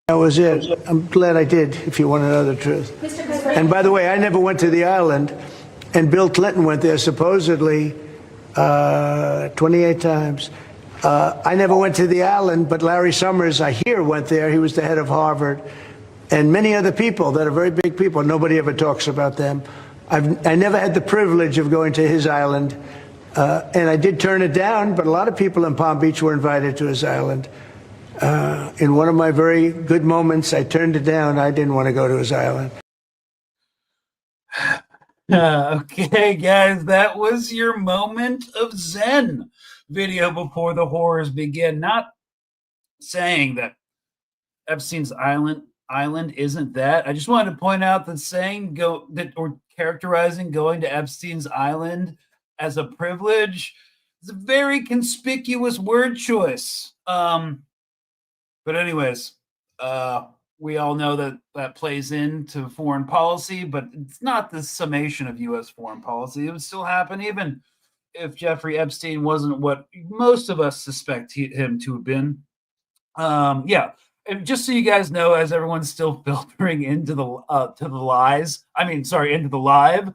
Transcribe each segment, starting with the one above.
That was it. I'm glad I did, if you want to know the truth. And by the way, I never went to the island, and Bill Clinton went there supposedly 28 times. I never went to the island, but Larry Summers, I hear, went there. He was the head of Harvard. And many other people that are very big people. Nobody ever talks about them. I never had the privilege of going to his island. And I did turn it down, but a lot of people in Palm Beach were invited to his island. In one of my very good moments, I turned it down. I didn't want to go to his island. Okay, guys, that was your moment of Zen video before the horrors begin. Not saying that Epstein's island isn't that. I just wanted to point out that saying or characterizing going to Epstein's island as a privilege is a very conspicuous word choice. But anyways, we all know that plays into foreign policy, but it's not the summation of U.S. foreign policy. It would still happen even if Jeffrey Epstein wasn't what most of us suspect him to have been. Yeah, and just so you guys know, as everyone's still filtering into the lies. Into the live.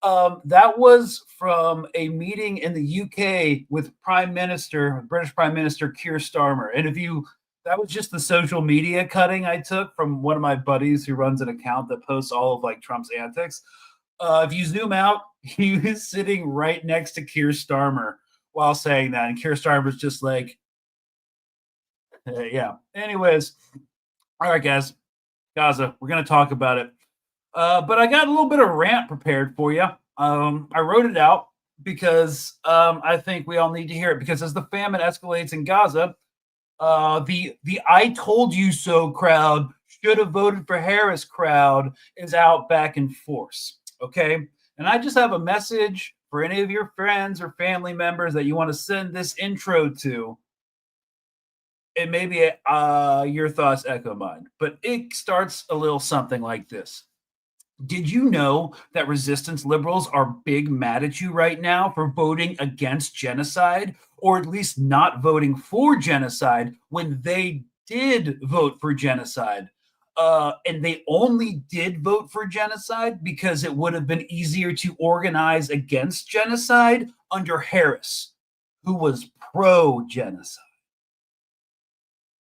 That was from a meeting in the UK with British Prime Minister Keir Starmer. And that was just the social media cutting I took from one of my buddies who runs an account that posts all of like Trump's antics. If you zoom out, he was sitting right next to Keir Starmer while saying that. And Keir Starmer's just like, yeah. Anyways, all right, guys, Gaza, we're going to talk about it. But I got a little bit of rant prepared for you. I wrote it out because I think we all need to hear it, because as the famine escalates in Gaza, the I told you so crowd, should have voted for Harris crowd is out back in force. Okay. And I just have a message for any of your friends or family members that you want to send this intro to. And maybe your thoughts echo mine, but it starts a little something like this. Did you know that resistance liberals are big mad at you right now for voting against genocide, or at least not voting for genocide when they did vote for genocide? And they only did vote for genocide because it would have been easier to organize against genocide under Harris, who was pro-genocide.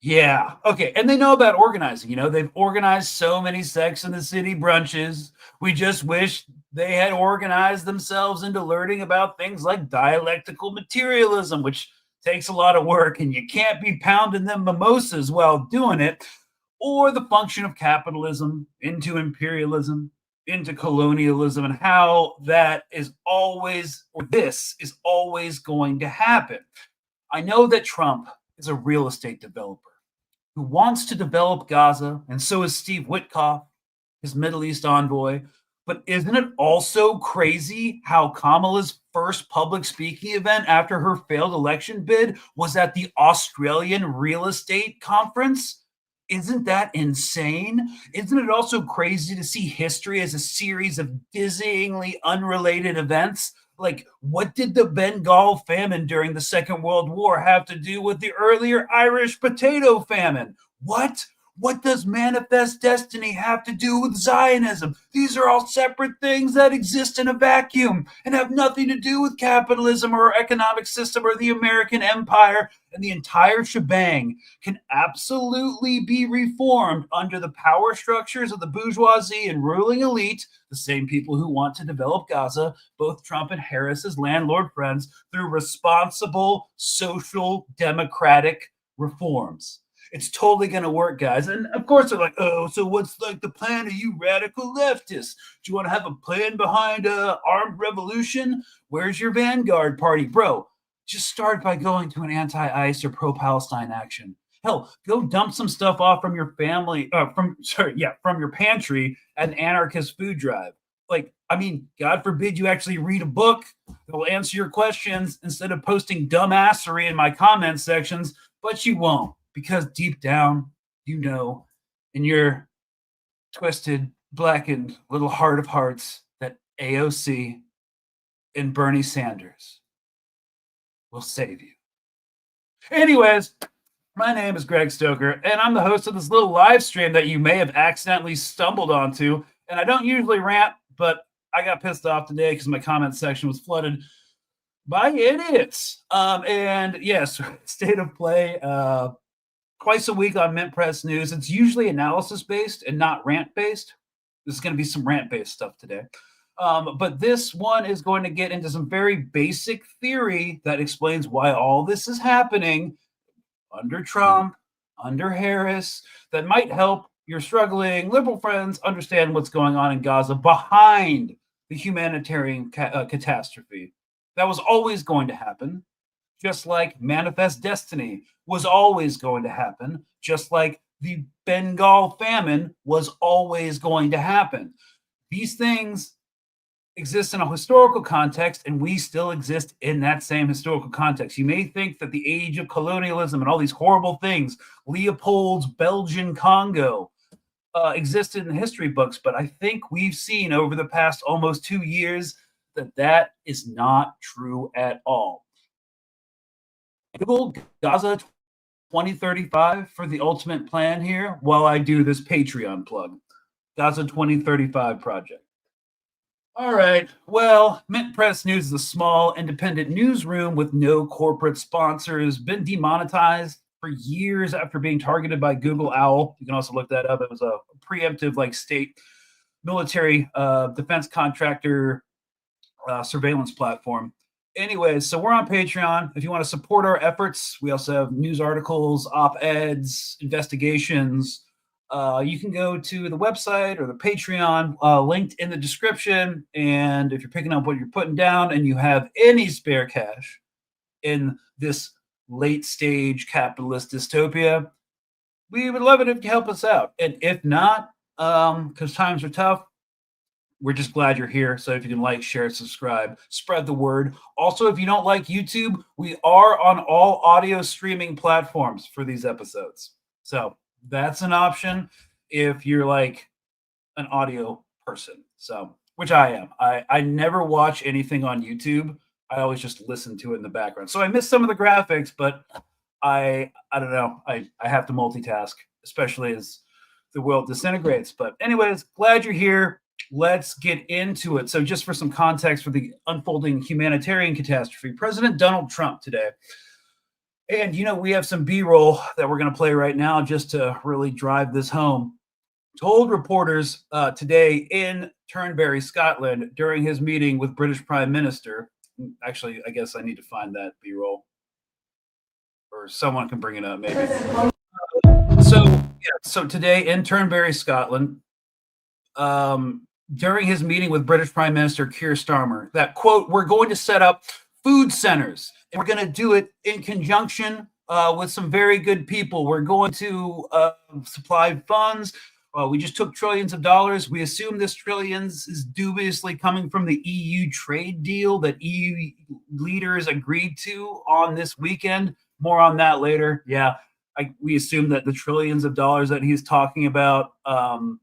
Yeah. Okay. And they know about organizing. You know, they've organized so many Sex and the City brunches. We just wish they had organized themselves into learning about things like dialectical materialism, which takes a lot of work, and you can't be pounding them mimosas while doing it, or the function of capitalism into imperialism, into colonialism, and how that is always, or this is always going to happen. I know that Trump is a real estate developer who wants to develop Gaza, and so is Steve Witkoff, his Middle East envoy. But isn't it also crazy how Kamala's first public speaking event after her failed election bid was at the Australian Real Estate Conference? Isn't that insane? Isn't it also crazy to see history as a series of dizzyingly unrelated events? Like, what did the Bengal famine during the Second World War have to do with the earlier Irish potato famine? What? What does manifest destiny have to do with Zionism? These are all separate things that exist in a vacuum and have nothing to do with capitalism or our economic system or the American empire. And the entire shebang can absolutely be reformed under the power structures of the bourgeoisie and ruling elite, the same people who want to develop Gaza, both Trump and Harris as landlord friends, through responsible social democratic reforms. It's totally going to work, guys. And of course, they're like, oh, so what's like the plan of you radical leftists? Do you want to have a plan behind armed revolution? Where's your Vanguard party? Bro, just start by going to an anti-ICE or pro-Palestine action. Hell, go dump some stuff off from your from your pantry at an anarchist food drive. Like, I mean, God forbid you actually read a book that will answer your questions instead of posting dumbassery in my comment sections, but you won't. Because deep down, you know, in your twisted, blackened little heart of hearts, that AOC and Bernie Sanders will save you. Anyways, My name is Greg Stoker, and I'm the host of this little live stream that you may have accidentally stumbled onto. And I don't usually rant, but I got pissed off today because my comment section was flooded by idiots. And yes, state of play twice a week on Mint Press News. It's usually analysis based and not rant based. This is going to be some rant based stuff today. But this one is going to get into some very basic theory that explains why all this is happening under Trump, under Harris, that might help your struggling liberal friends understand what's going on in Gaza behind the humanitarian catastrophe. That was always going to happen, just like Manifest Destiny was always going to happen, just like the Bengal famine was always going to happen. These things exist in a historical context, and we still exist in that same historical context. You may think that the age of colonialism and all these horrible things, Leopold's Belgian Congo, existed in the history books, but I think we've seen over the past almost 2 years that that is not true at all. Google Gaza 2035 for the ultimate plan here while I do this Patreon plug. Gaza 2035 project. All right. Well, Mint Press News is a small independent newsroom with no corporate sponsors, been demonetized for years after being targeted by Google Owl. You can also look that up. It was a preemptive, like, state military defense contractor surveillance platform. Anyways, so we're on Patreon. If you want to support our efforts, we also have news articles, op-eds, investigations. You can go to the website or the Patreon linked in the description. And if you're picking up what you're putting down and you have any spare cash in this late stage capitalist dystopia, we would love it if you help us out. And if not, because times are tough, we're just glad you're here. So if you can like, share, subscribe, spread the word. Also, if you don't like YouTube, we are on all audio streaming platforms for these episodes. So that's an option if you're like an audio person. So, which I am. I never watch anything on YouTube. I always just listen to it in the background. So I miss some of the graphics, but I don't know. I have to multitask, especially as the world disintegrates. But anyways, glad you're here. Let's get into it. So just for some context for the unfolding humanitarian catastrophe, President Donald Trump today, and we have some B-roll that we're going to play right now just to really drive this home, told reporters today in Turnberry, Scotland, during his meeting with British Prime Minister. Actually, I guess I need to find that B-roll, or someone can bring it up maybe. So today in Turnberry, Scotland, during his meeting with British Prime Minister Keir Starmer, that, quote, "We're going to set up food centers, and we're going to do it in conjunction with some very good people. We're going to supply funds. We just took trillions of dollars. We assume this trillions is dubiously coming from the EU trade deal that EU leaders agreed to on this weekend. More on that later. Yeah, we assume that the trillions of dollars that he's talking about, come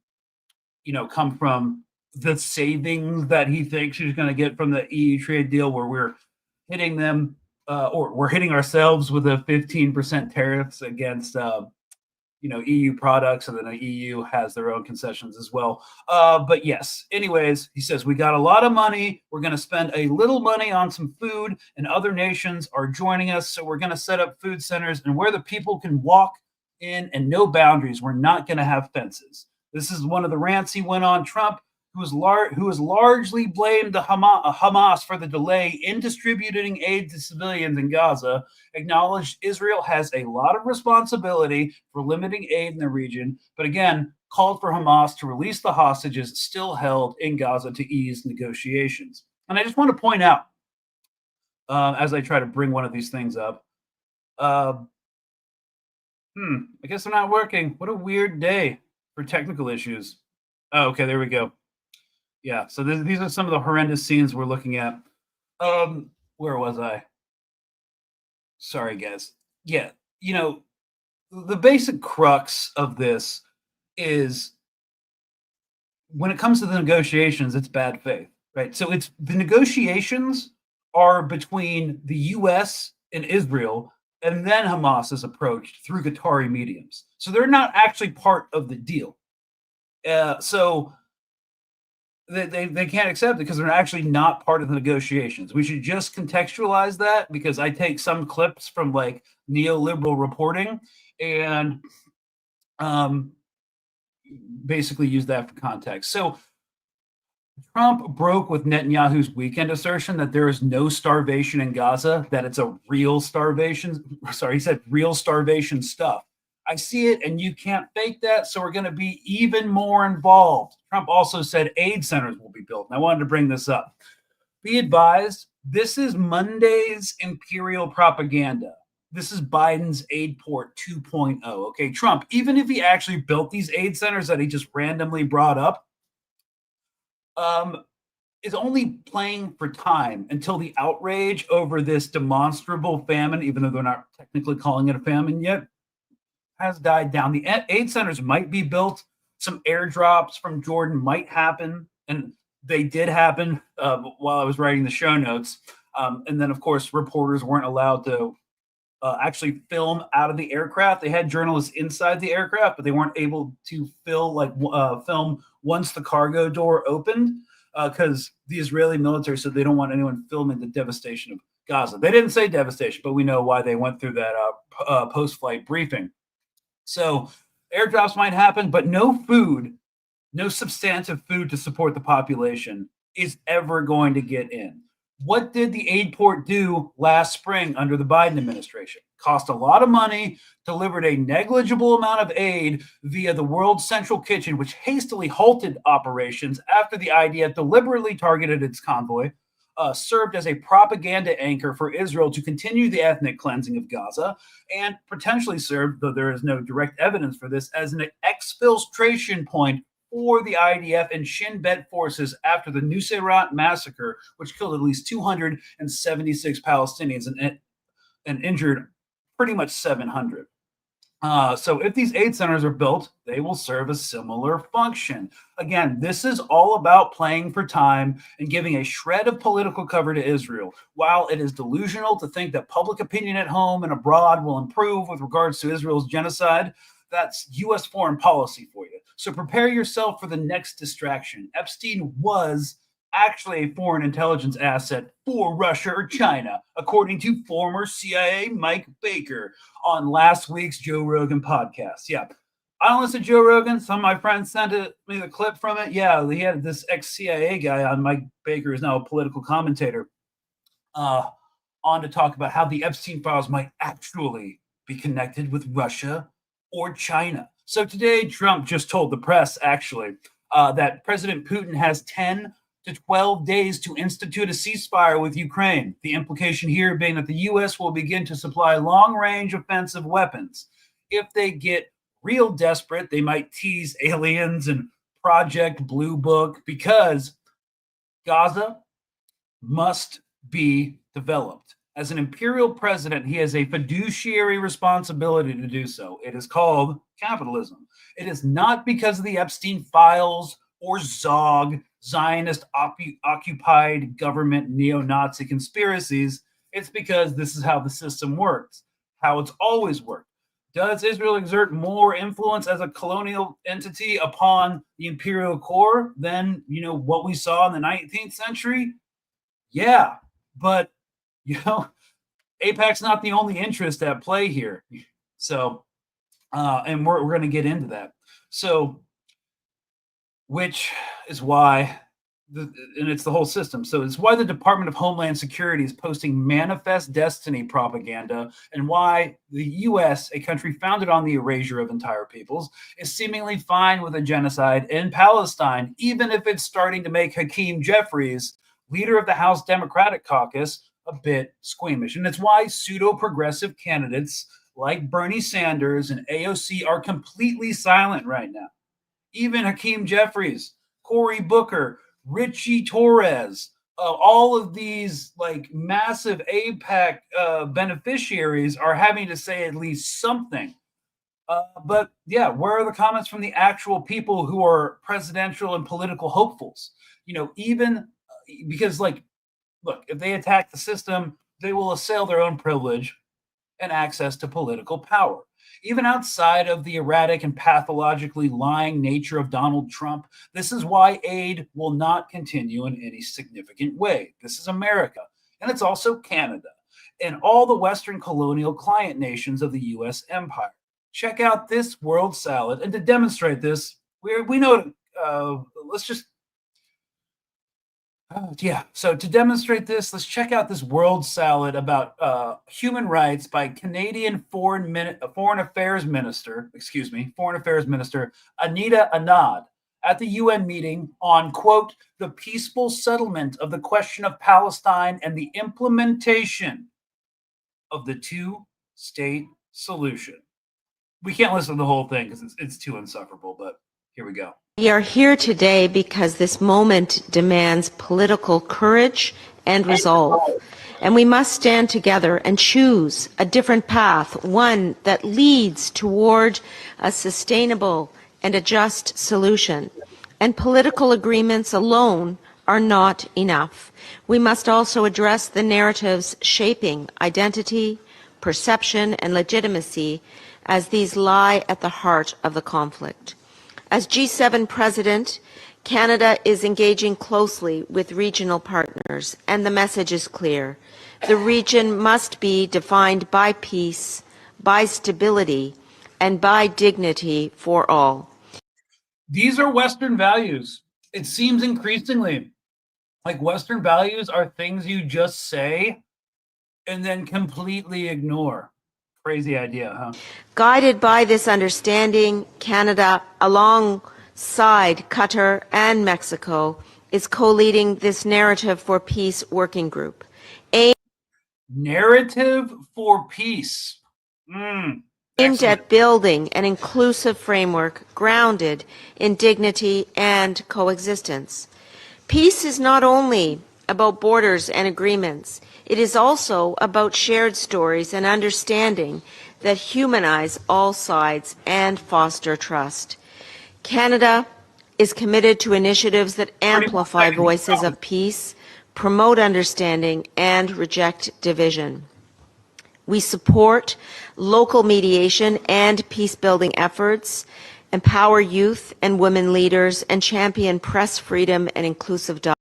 from the savings that he thinks he's going to get from the EU trade deal, where we're hitting them, or we're hitting ourselves with a 15% tariffs against, EU products, and then the EU has their own concessions as well. But yes, anyways, he says, we got a lot of money. We're going to spend a little money on some food, and other nations are joining us. So we're going to set up food centers, and where the people can walk in and no boundaries. We're not going to have fences. This is one of the rants he went on. Trump, who has largely blamed the Hamas for the delay in distributing aid to civilians in Gaza, acknowledged Israel has a lot of responsibility for limiting aid in the region, but again, called for Hamas to release the hostages still held in Gaza to ease negotiations. And I just want to point out, as I try to bring one of these things up, I guess they're not working. What a weird day for technical issues. Oh, okay, there we go. Yeah, so these are some of the horrendous scenes we're looking at. Where was I? Sorry, guys. Yeah, the basic crux of this is, when it comes to the negotiations, it's bad faith, right? So the negotiations are between the U.S. and Israel and then Hamas is approached through Qatari mediums. So they're not actually part of the deal. So they can't accept it because they're actually not part of the negotiations. We should just contextualize that, because I take some clips from like neoliberal reporting and basically use that for context. So Trump broke with Netanyahu's weekend assertion that there is no starvation in Gaza, that it's a real starvation. Sorry, he said real starvation stuff. I see it, and you can't fake that, so we're going to be even more involved. Trump also said aid centers will be built, and I wanted to bring this up. Be advised, this is Monday's imperial propaganda. This is Biden's aid port 2.0. Okay, Trump, even if he actually built these aid centers that he just randomly brought up, is only playing for time until the outrage over this demonstrable famine, even though they're not technically calling it a famine yet, has died down. The aid centers might be built. Some airdrops from Jordan might happen, and they did happen while I was writing the show notes. And then, of course, reporters weren't allowed to actually film out of the aircraft. They had journalists inside the aircraft, but they weren't able to film once the cargo door opened, because the Israeli military said they don't want anyone filming the devastation of Gaza. They didn't say devastation, but we know why they went through that post-flight briefing. So airdrops might happen, but no food, no substantive food to support the population is ever going to get in. What did the aid port do last spring under the Biden administration? Cost a lot of money, delivered a negligible amount of aid via the World Central Kitchen, which hastily halted operations after the IDF deliberately targeted its convoy, served as a propaganda anchor for Israel to continue the ethnic cleansing of Gaza, and potentially served, though there is no direct evidence for this, as an exfiltration point for the IDF and Shin Bet forces after the Nusayrat massacre, which killed at least 276 Palestinians and injured pretty much 700. So if these aid centers are built, they will serve a similar function. Again, this is all about playing for time and giving a shred of political cover to Israel. While it is delusional to think that public opinion at home and abroad will improve with regards to Israel's genocide, that's U.S. foreign policy for you. So prepare yourself for the next distraction. Epstein was actually a foreign intelligence asset for Russia or China, according to former CIA Mike Baker on last week's Joe Rogan podcast. Yeah, I don't listen to Joe Rogan. Some of my friends sent me the clip from it. Yeah, he had this ex-CIA guy on. Mike Baker is now a political commentator on to talk about how the Epstein files might actually be connected with Russia or China. So today, Trump just told the press, actually, that President Putin has 10 to 12 days to institute a ceasefire with Ukraine. The implication here being that the U.S. will begin to supply long-range offensive weapons. If they get real desperate, they might tease aliens and Project Blue Book, because Gaza must be developed. As an imperial president, he has a fiduciary responsibility to do so. It is called capitalism. It is not because of the Epstein files or Zog, Zionist occupied government neo-Nazi conspiracies. It's because this is how the system works, how it's always worked. Does Israel exert more influence as a colonial entity upon the imperial core than, what we saw in the 19th century? Yeah, but AIPAC's not the only interest at play here. So, and we're going to get into that. So, which is why, and it's the whole system. So it's why the Department of Homeland Security is posting manifest destiny propaganda, and why the U.S., a country founded on the erasure of entire peoples, is seemingly fine with a genocide in Palestine, even if it's starting to make Hakeem Jeffries, leader of the House Democratic Caucus, a bit squeamish. And it's why pseudo-progressive candidates like Bernie Sanders and AOC are completely silent right now. Even Hakeem Jeffries, Cory Booker, Richie Torres, all of these massive AIPAC beneficiaries are having to say at least something. But yeah, where are the comments from the actual people who are presidential and political hopefuls? Even because look, if they attack the system, they will assail their own privilege. and access to political power. Even outside of the erratic and pathologically lying nature of Donald Trump, this is why aid will not continue in any significant way. This is America, and it's also Canada, and all the Western colonial client nations of the U.S. empire. Check out this world salad. And to demonstrate this, we know, let's just yeah. So to demonstrate this, let's check out this world salad about human rights by Canadian Foreign Affairs Minister Anita Anand at the UN meeting on, quote, the peaceful settlement of the question of Palestine and the implementation of the two-state solution. We can't listen to the whole thing because it's too insufferable, but here we go. We are here today because this moment demands political courage and resolve. And we must stand together and choose a different path, one that leads toward a sustainable and a just solution. And political agreements alone are not enough. We must also address the narratives shaping identity, perception, and legitimacy as these lie at the heart of the conflict. As G7 president, Canada is engaging closely with regional partners, and the message is clear. The region must be defined by peace, by stability, and by dignity for all. These are Western values. It seems increasingly like Western values are things you just say and then completely ignore. Crazy idea, huh? Guided by this understanding, Canada, alongside Qatar and Mexico, is co-leading this Narrative for Peace working group. Narrative for Peace. Aimed at building an inclusive framework grounded in dignity and coexistence. Peace is not only about borders and agreements. It is also about shared stories and understanding that humanize all sides and foster trust. Canada is committed to initiatives that amplify voices of peace, promote understanding, and reject division. We support local mediation and peace-building efforts, empower youth and women leaders, and champion press freedom and inclusive dialogue.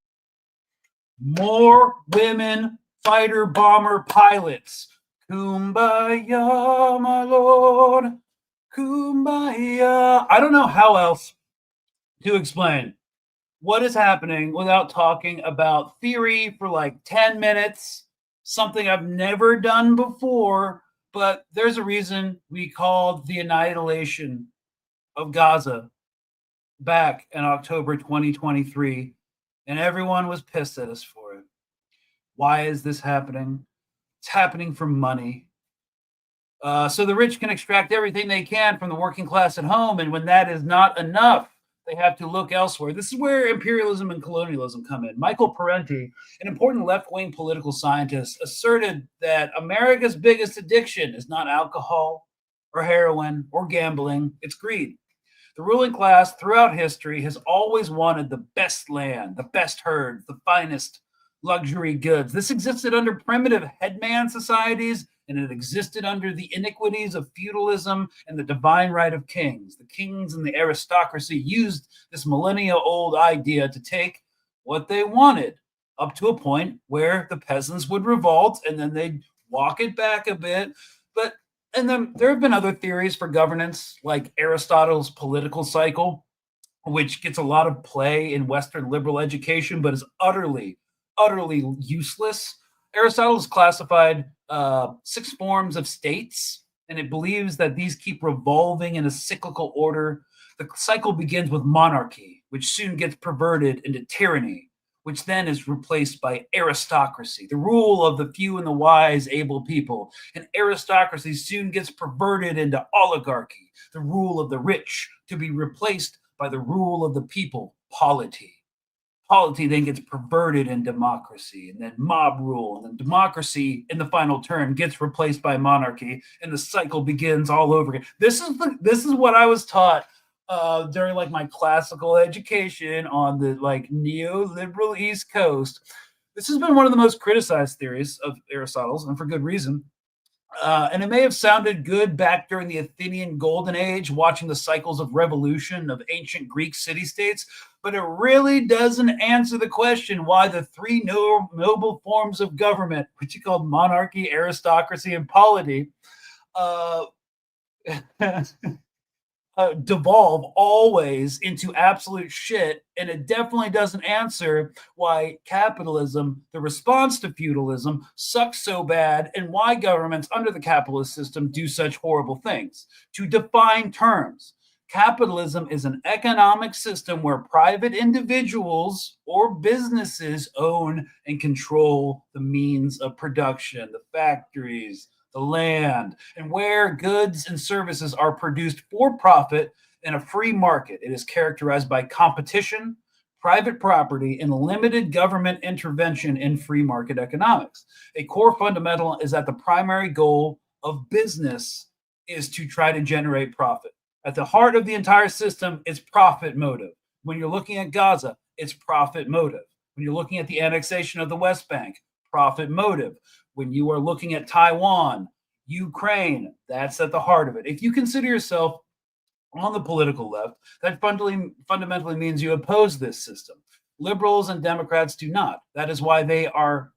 More women fighter bomber pilots. Kumbaya, my lord. Kumbaya. I don't know how else to explain what is happening without talking about theory for like 10 minutes, something I've never done before, but there's a reason we called the annihilation of Gaza back in October 2023, and everyone was pissed at us for it. Why is this happening? It's happening for money. So the rich can extract everything they can from the working class at home, and when that is not enough, they have to look elsewhere. This is where imperialism and colonialism come in. Michael Parenti, an important left-wing political scientist, asserted that America's biggest addiction is not alcohol or heroin or gambling, it's greed. The ruling class throughout history has always wanted the best land, the best herds, the finest luxury goods. This existed under primitive headman societies, and it existed under the iniquities of feudalism and the divine right of kings. The kings and the aristocracy used this millennia-old idea to take what they wanted, up to a point where the peasants would revolt, and then they'd walk it back a bit. And then there have been other theories for governance, like Aristotle's political cycle, which gets a lot of play in Western liberal education, but is utterly useless. Aristotle has classified 6 forms of states, and it believes that these keep revolving in a cyclical order. The cycle begins with monarchy, which soon gets perverted into tyranny, which then is replaced by aristocracy, the rule of the few and the wise, able people. And aristocracy soon gets perverted into oligarchy, the rule of the rich, to be replaced by the rule of the people, polity. Polity then gets perverted in democracy, and then mob rule, and then democracy in the final term gets replaced by monarchy, and the cycle begins all over again. This is what I was taught during like my classical education on the like neoliberal East Coast. This has been one of the most criticized theories of Aristotle's, and for good reason. And it may have sounded good back during the Athenian Golden Age, watching the cycles of revolution of ancient Greek city-states, but it really doesn't answer the question why the three noble forms of government, which are called monarchy, aristocracy, and polity, uh, devolve always into absolute shit. And it definitely doesn't answer why capitalism, the response to feudalism, sucks so bad and why governments under the capitalist system do such horrible things. To define terms, capitalism is an economic system where private individuals or businesses own and control the means of production, the factories, the land, and where goods and services are produced for profit in a free market. It is characterized by competition, private property, and limited government intervention in free market economics. A core fundamental is that the primary goal of business is to try to generate profit. At the heart of the entire system is profit motive. When you're looking at Gaza, it's profit motive. When you're looking at the annexation of the West Bank, profit motive. When you are looking at Taiwan, Ukraine, that's at the heart of it. If you consider yourself on the political left, that fundamentally means you oppose this system. Liberals and Democrats do not. That is why they are.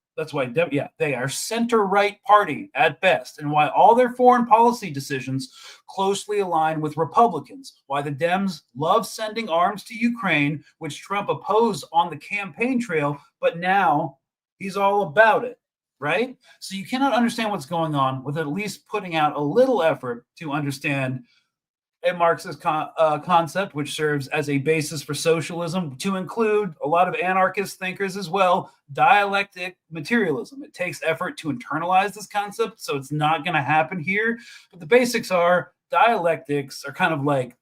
They are center-right party at best, and why all their foreign policy decisions closely align with Republicans. Why the Dems love sending arms to Ukraine, which Trump opposed on the campaign trail, but now he's all about it. Right? So you cannot understand what's going on with at least putting out a little effort to understand a Marxist concept, which serves as a basis for socialism, to include a lot of anarchist thinkers as well, dialectic materialism. It takes effort to internalize this concept, so it's not going to happen here. But the basics are dialectics are kind of like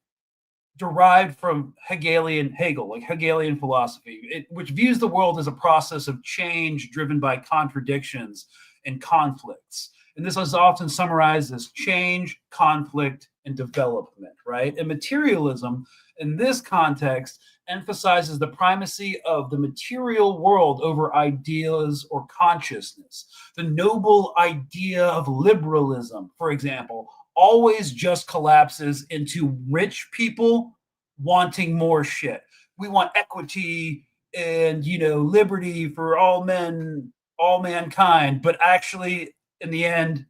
derived from Hegel, like Hegelian philosophy, which views the world as a process of change driven by contradictions and conflicts. And this is often summarized as change, conflict, and development, right? And materialism, in this context, emphasizes the primacy of the material world over ideas or consciousness. The noble idea of liberalism, for example, always just collapses into rich people wanting more shit. We want equity and, liberty for all men, all mankind, but actually in the end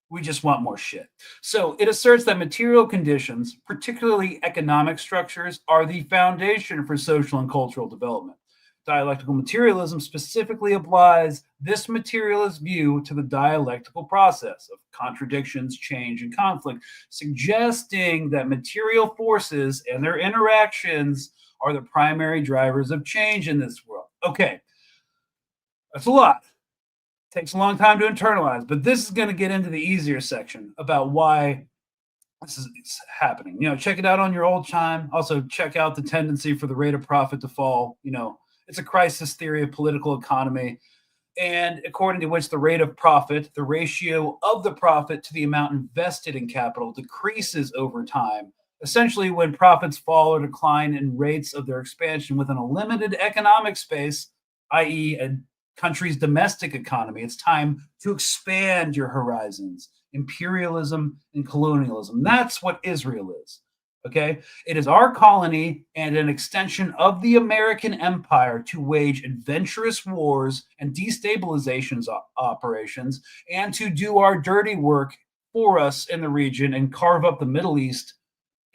we just want more shit. So it asserts that material conditions, particularly economic structures, are the foundation for social and cultural development. Dialectical materialism specifically applies this materialist view to the dialectical process of contradictions, change, and conflict, suggesting that material forces and their interactions are the primary drivers of change in this world. Okay, that's a lot. Takes a long time to internalize, but this is going to get into the easier section about why this is happening. Check it out on your old chime. Also, check out the tendency for the rate of profit to fall. It's a crisis theory of political economy, and according to which the rate of profit, the ratio of the profit to the amount invested in capital, decreases over time. Essentially, when profits fall or decline in rates of their expansion within a limited economic space, i.e., a country's domestic economy, it's time to expand your horizons. Imperialism and colonialism. That's what Israel is. Okay? It is our colony and an extension of the American empire to wage adventurous wars and destabilization operations and to do our dirty work for us in the region and carve up the Middle East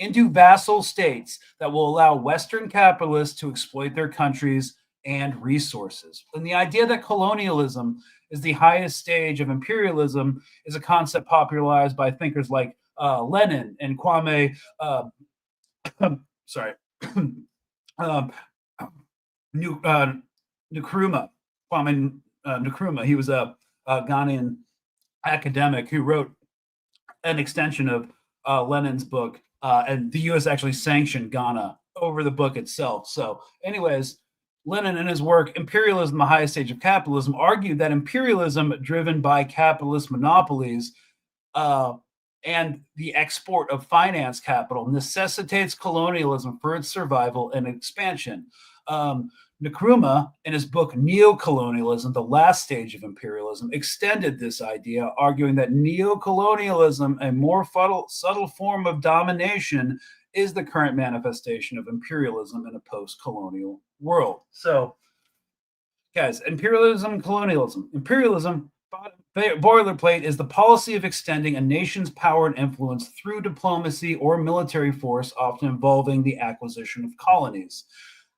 into vassal states that will allow Western capitalists to exploit their countries and resources. And the idea that colonialism is the highest stage of imperialism is a concept popularized by thinkers like Lenin and Kwame, Nkrumah. Kwame Nkrumah. He was a Ghanaian academic who wrote an extension of Lenin's book, and the U.S. actually sanctioned Ghana over the book itself. So, anyways, Lenin, in his work, Imperialism, the Highest Stage of Capitalism, argued that imperialism driven by capitalist monopolies and the export of finance capital necessitates colonialism for its survival and expansion. Nkrumah, in his book Neocolonialism, The Last Stage of Imperialism, extended this idea, arguing that neocolonialism, a more subtle form of domination, is the current manifestation of imperialism in a post-colonial world. So, guys, imperialism, colonialism. Imperialism, boilerplate, is the policy of extending a nation's power and influence through diplomacy or military force, often involving the acquisition of colonies.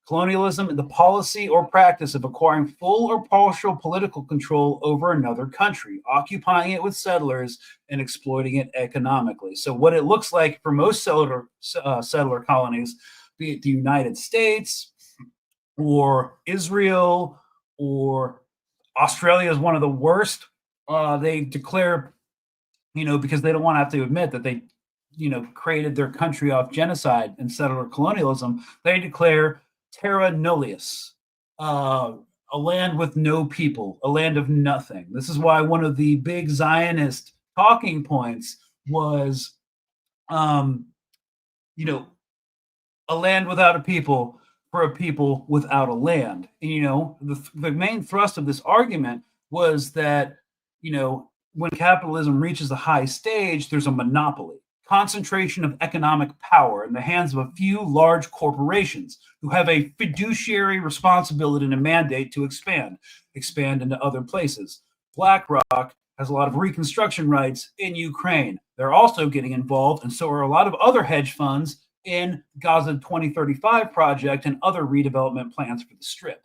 Colonialism is the policy or practice of acquiring full or partial political control over another country, occupying it with settlers and exploiting it economically. So what it looks like for most settler colonies, be it the United States or Israel or Australia is one of the worst. They declare, because they don't want to have to admit that they, created their country off genocide and settler colonialism, they declare terra nullius, a land with no people, a land of nothing. This is why one of the big Zionist talking points was, a land without a people for a people without a land. And, the main thrust of this argument was that, when capitalism reaches a high stage, there's a monopoly, concentration of economic power in the hands of a few large corporations who have a fiduciary responsibility and a mandate to expand into other places. BlackRock has a lot of reconstruction rights in Ukraine. They're also getting involved, and so are a lot of other hedge funds in Gaza 2035 project and other redevelopment plans for the Strip.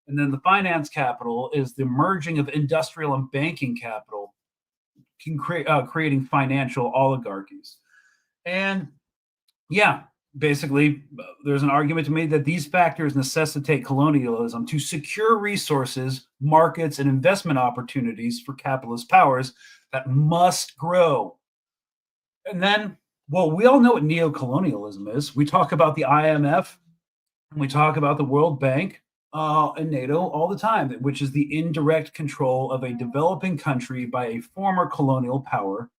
And then the finance capital is the merging of industrial and banking capital, creating financial oligarchies. And yeah, basically, there's an argument to me that these factors necessitate colonialism to secure resources, markets, and investment opportunities for capitalist powers that must grow. And then, well, we all know what neocolonialism is. We talk about the IMF and we talk about the World Bank and NATO all the time, which is the indirect control of a developing country by a former colonial power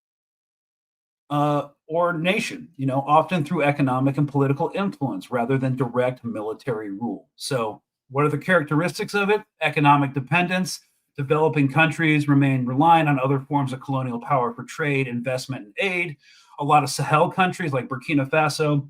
or nation, often through economic and political influence rather than direct military rule. So what are the characteristics of it? Economic dependence. Developing countries remain reliant on other forms of colonial power for trade, investment, and aid. A lot of Sahel countries like Burkina Faso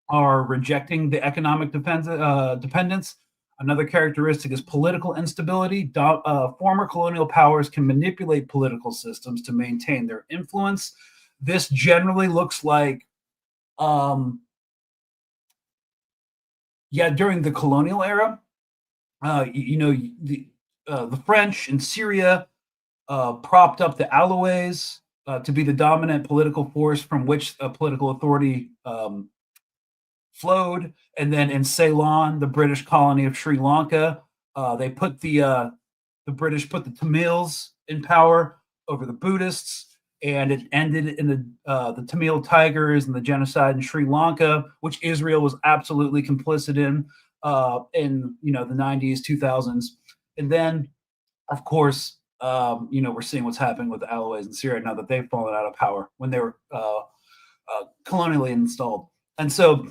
are rejecting the economic dependence. Another characteristic is political instability. Former colonial powers can manipulate political systems to maintain their influence. This generally looks like, during the colonial era, the French in Syria propped up the Alawais to be the dominant political force from which political authority flowed. And then in Ceylon, the British colony of Sri Lanka, they put the British put the Tamils in power over the Buddhists. And it ended in the Tamil Tigers and the genocide in Sri Lanka, which Israel was absolutely complicit in the 90s, 2000s. And then, of course, we're seeing what's happening with the Alawais in Syria now that they've fallen out of power when they were colonially installed. And so,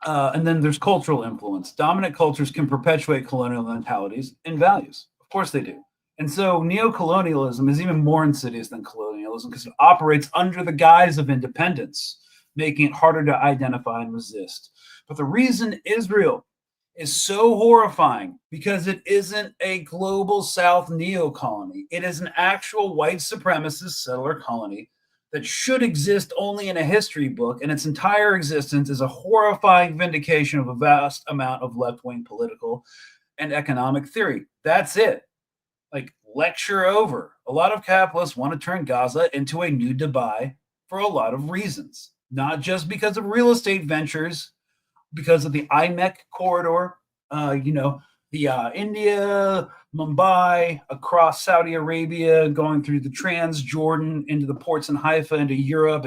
and then there's cultural influence. Dominant cultures can perpetuate colonial mentalities and values. Of course they do. And so neocolonialism is even more insidious than colonialism because it operates under the guise of independence, making it harder to identify and resist. But the reason Israel is so horrifying because it isn't a global South neo-colony. It is an actual white supremacist settler colony that should exist only in a history book, and its entire existence is a horrifying vindication of a vast amount of left-wing political and economic theory. That's it. Like, lecture over. A lot of capitalists want to turn Gaza into a new Dubai for a lot of reasons, not just because of real estate ventures, because of the IMEC corridor, India, Mumbai, across Saudi Arabia, going through the Transjordan into the ports in Haifa, into Europe.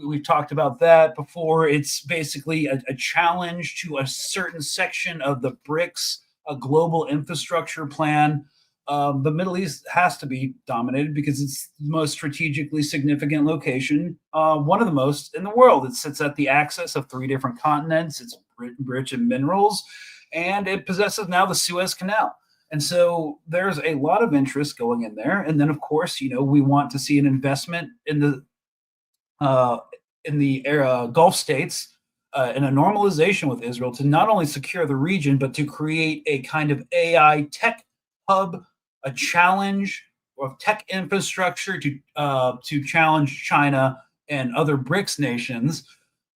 We've talked about that before. It's basically a challenge to a certain section of the BRICS, a global infrastructure plan. The Middle East has to be dominated because it's the most strategically significant location, one of the most in the world. It sits at the axis of 3 different continents. It's rich in minerals. and it possesses now the Suez Canal. And so there's a lot of interest going in there. And then, of course, we want to see an investment uh, in the Gulf states and a normalization with Israel to not only secure the region, but to create a kind of AI tech hub, a challenge of tech infrastructure to challenge China and other BRICS nations,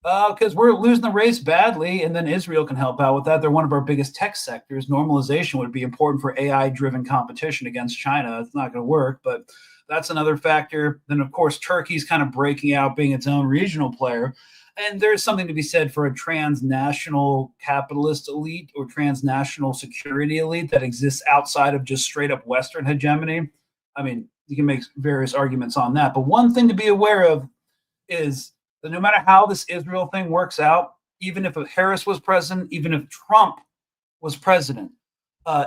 because we're losing the race badly, and then Israel can help out with that. They're one of our biggest tech sectors. Normalization would be important for AI-driven competition against China. It's not going to work, but that's another factor. Then, of course, Turkey's kind of breaking out, being its own regional player. And there's something to be said for a transnational capitalist elite or transnational security elite that exists outside of just straight up Western hegemony. I mean, you can make various arguments on that. But one thing to be aware of is that no matter how this Israel thing works out, even if Harris was president, even if Trump was president,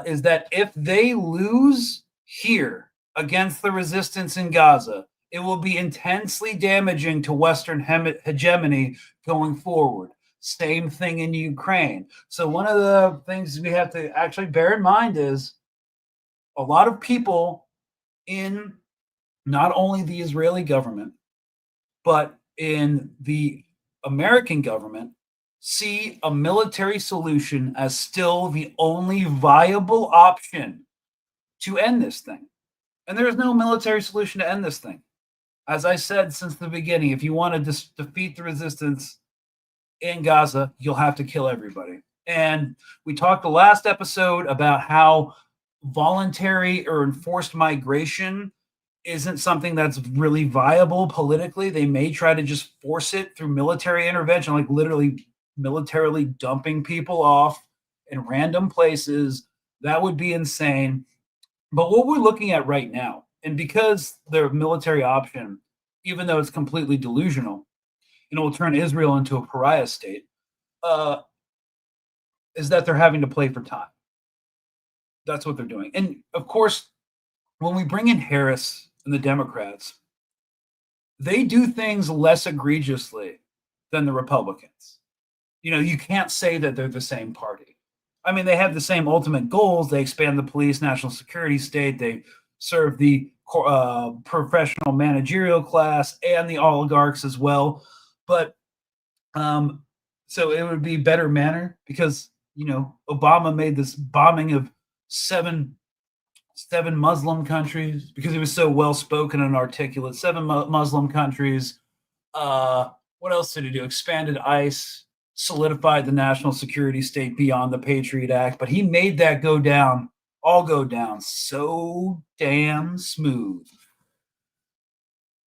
is that if they lose here against the resistance in Gaza, it will be intensely damaging to Western hegemony going forward. Same thing in Ukraine. So one of the things we have to actually bear in mind is a lot of people in not only the Israeli government, but in the American government see a military solution as still the only viable option to end this thing. And there is no military solution to end this thing. As I said since the beginning, if you want to defeat the resistance in Gaza, you'll have to kill everybody. And we talked the last episode about how voluntary or enforced migration isn't something that's really viable politically. They may try to just force it through military intervention, like literally militarily dumping people off in random places. That would be insane. But what we're looking at right now, and because their military option, even though it's completely delusional, and it will turn Israel into a pariah state, is that they're having to play for time. That's what they're doing. And of course, when we bring in Harris and the Democrats, they do things less egregiously than the Republicans. You can't say that they're the same party. I mean, they have the same ultimate goals. They expand the police, national security state. They serve the professional managerial class and the oligarchs as well. But so it would be better manner because, Obama made this bombing of seven Muslim countries because he was so well spoken and articulate. Seven Muslim countries. What else did he do? Expanded ICE, solidified the national security state beyond the Patriot Act. But he made that go down so damn smooth.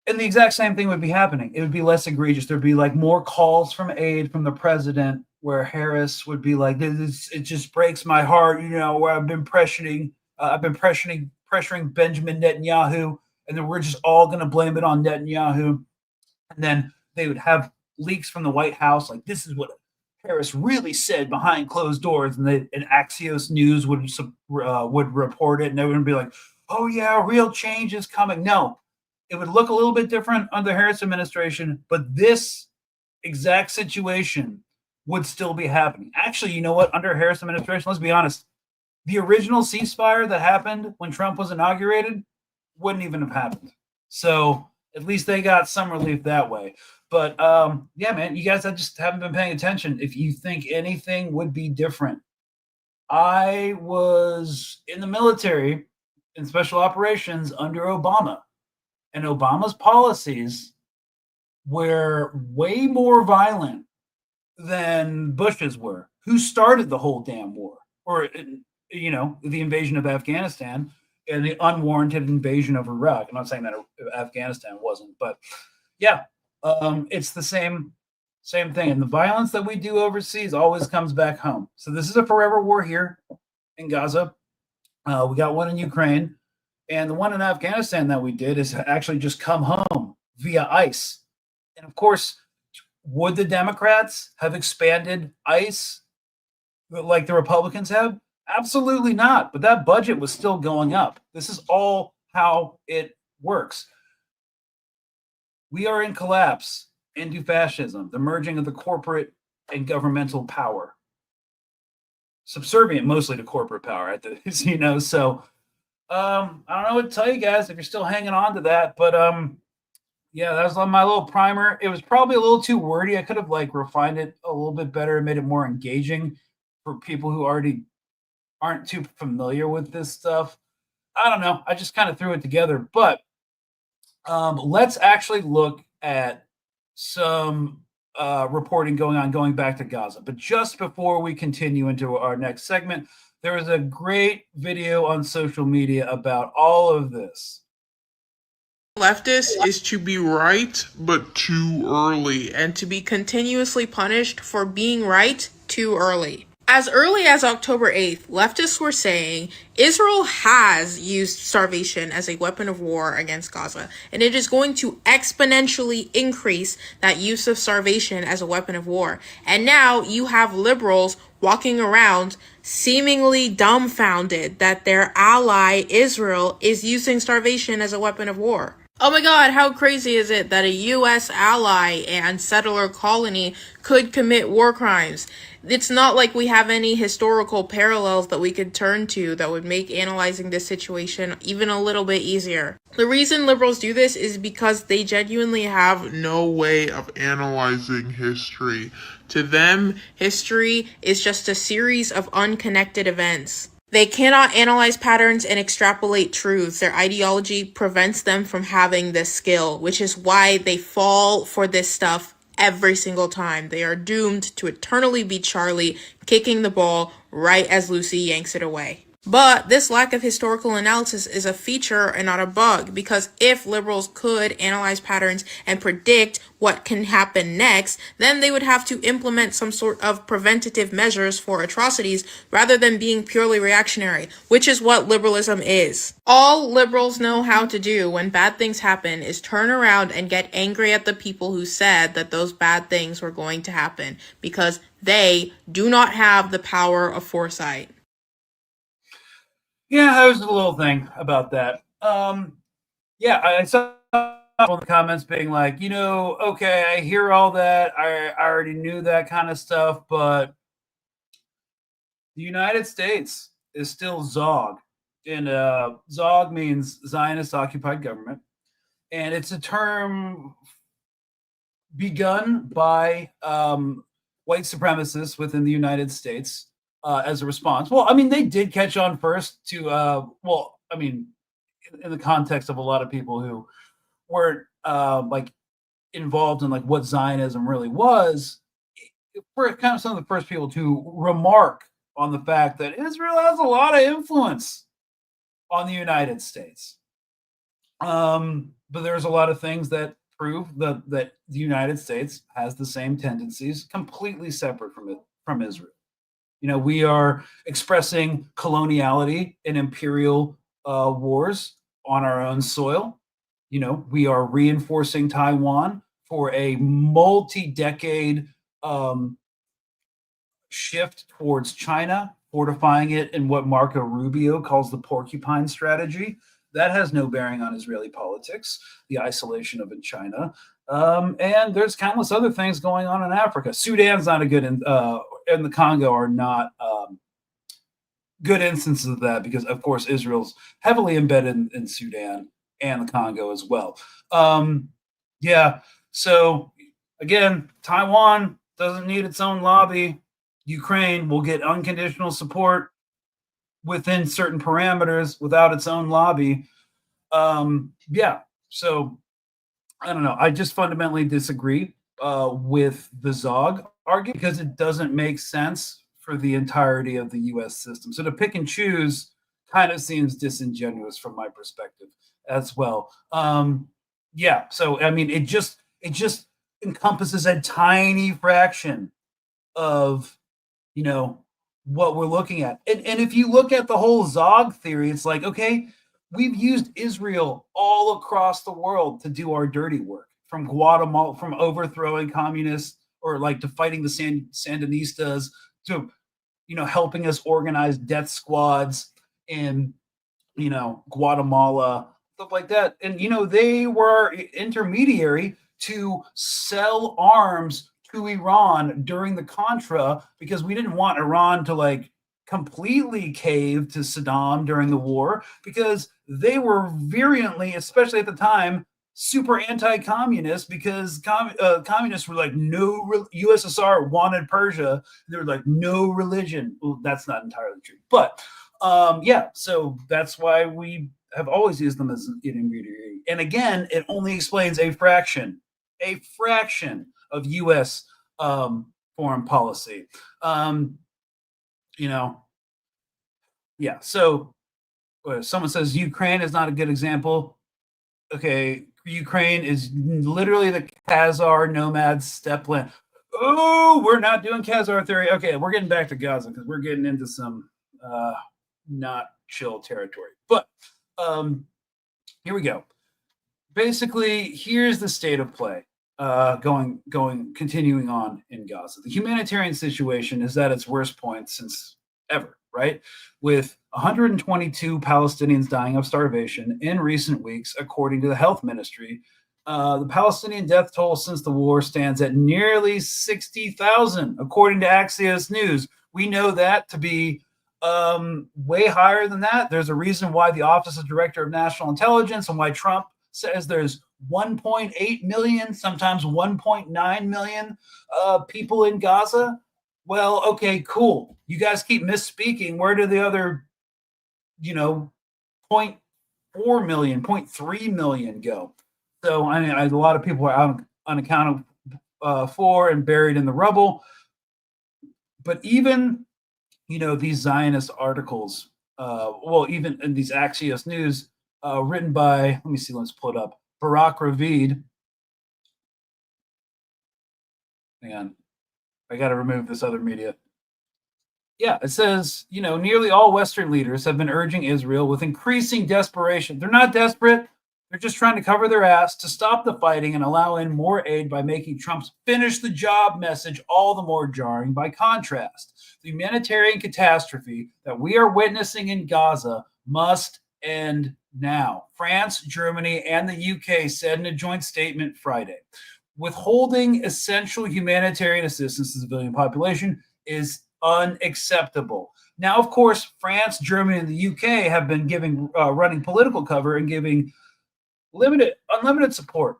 And the exact same thing would be happening. It would be less egregious. There'd be like more calls from aid from the president, where Harris would be like, "It just breaks my heart, where I've been pressuring Benjamin Netanyahu, and then we're just all going to blame it on Netanyahu." And then they would have leaks from the White House, like this is what Harris really said behind closed doors, and Axios News would report it, and they would be like, "Oh yeah, real change is coming." No, it would look a little bit different under the Harris administration, but this exact situation would still be happening. Actually, you know what? Under Harris administration, let's be honest, the original ceasefire that happened when Trump was inaugurated wouldn't even have happened. So at least they got some relief that way. But yeah, man, you guys just haven't been paying attention. If you think anything would be different, I was in the military in special operations under Obama, and Obama's policies were way more violent than Bush's were, who started the whole damn war, or the invasion of Afghanistan and the unwarranted invasion of Iraq. I'm not saying that Afghanistan wasn't, but yeah, it's the same thing. And the violence that we do overseas always comes back home. So this is a forever war here in Gaza. We got one in Ukraine, and the one in Afghanistan that we did is actually just come home via ICE. And of course, would the Democrats have expanded ICE like the Republicans have? Absolutely not. But that budget was still going up. This is all how it works. We are in collapse into fascism, the merging of the corporate and governmental power. subservient mostly to corporate power, you know. So I don't know what to tell you guys if you're still hanging on to that, but yeah, that was my little primer. It was probably a little too wordy. I could have like refined it a little bit better and made it more engaging for people who already aren't too familiar with this stuff. I don't know. I just kind of threw it together, but let's actually look at some reporting going back to Gaza. But just before we continue into our next segment, there was a great video on social media about all of this. Leftist is to be right, but too early, and to be continuously punished for being right too early. As early as October 8th, leftists were saying Israel has used starvation as a weapon of war against Gaza, and it is going to exponentially increase that use of starvation as a weapon of war. And now you have liberals walking around seemingly dumbfounded that their ally Israel is using starvation as a weapon of war. Oh my god, how crazy is it that a US ally and settler colony could commit war crimes? It's not like we have any historical parallels that we could turn to that would make analyzing this situation even a little bit easier. The reason liberals do this is because they genuinely have no way of analyzing history. To them, history is just a series of unconnected events. They cannot analyze patterns and extrapolate truths. Their ideology prevents them from having this skill, which is why they fall for this stuff every single time. They are doomed to eternally be Charlie, kicking the ball right as Lucy yanks it away. But this lack of historical analysis is a feature and not a bug, because if liberals could analyze patterns and predict what can happen next, then they would have to implement some sort of preventative measures for atrocities rather than being purely reactionary, which is what liberalism is. All liberals know how to do when bad things happen is turn around and get angry at the people who said that those bad things were going to happen, because they do not have the power of foresight. Yeah, that was a little thing about that. Yeah, I saw on the comments being like, okay, I hear all that. I already knew that kind of stuff, but the United States is still Zog. And Zog means Zionist occupied government. And it's a term begun by white supremacists within the United States as a response. Well, I mean, they did catch on first to, in the context of a lot of people who weren't like involved in like what Zionism really was. We're kind of some of the first people to remark on the fact that Israel has a lot of influence on the United States. But there's a lot of things that prove that the United States has the same tendencies, completely separate from Israel. We are expressing coloniality and imperial wars on our own soil. We are reinforcing Taiwan for a multi-decade shift towards China, fortifying it in what Marco Rubio calls the porcupine strategy. That has no bearing on Israeli politics, the isolation of China. And there's countless other things going on in Africa. Sudan's not a good, and the Congo are not good instances of that, because, of course, Israel's heavily embedded in Sudan and the Congo as well. Yeah, so, again, Taiwan doesn't need its own lobby. Ukraine will get unconditional support within certain parameters without its own lobby. Yeah, so I don't know. I just fundamentally disagree with the Zog argument, because it doesn't make sense for the entirety of the U.S. system. So to pick and choose kind of seems disingenuous from my perspective as well. Yeah, so I mean, it just encompasses a tiny fraction of what we're looking at. And if you look at the whole Zog theory, it's like, okay, we've used Israel all across the world to do our dirty work, from Guatemala, from overthrowing communists, or like to fighting the Sandinistas, to helping us organize death squads in Guatemala, stuff like that. And they were intermediary to sell arms to Iran during the Contra, because we didn't want Iran to like completely caved to Saddam during the war because they were virulently, especially at the time, super anti-communist because communists were like USSR wanted Persia. They were like no religion. Well, that's not entirely true, but yeah. So that's why we have always used them as an intermediary. And again, it only explains a fraction of U.S. Foreign policy. You know, yeah. So someone says Ukraine is not a good example. Okay, Ukraine is literally the Khazar nomad steppe land. Oh, we're not doing Khazar theory. Okay, we're getting back to Gaza because we're getting into some not chill territory. But here we go. Basically, here's the state of play continuing on in Gaza. The humanitarian situation is at its worst point since ever, right? With 122 Palestinians dying of starvation in recent weeks, according to the health ministry. The Palestinian death toll since the war stands at nearly 60,000, according to Axios News. We know that to be way higher than that. There's a reason why the Office of Director of National Intelligence and why Trump says there's 1.8 million, sometimes 1.9 million people in Gaza. Well, okay, cool. You guys keep misspeaking. Where do the other, 0.4 million, 0.3 million go? So, I mean, a lot of people are unaccounted for and buried in the rubble. But even, these Zionist articles, even in these Axios News, written by, let me see, let's pull it up, Barak Ravid. Hang on. I got to remove this other media. Yeah, it says, nearly all Western leaders have been urging Israel with increasing desperation. They're not desperate. They're just trying to cover their ass to stop the fighting and allow in more aid by making Trump's finish the job message all the more jarring by contrast. The humanitarian catastrophe that we are witnessing in Gaza must end now. France, Germany, and the UK said in a joint statement Friday. Withholding essential humanitarian assistance to the civilian population is unacceptable. Now, of course, France, Germany, and the UK have been running political cover and giving unlimited support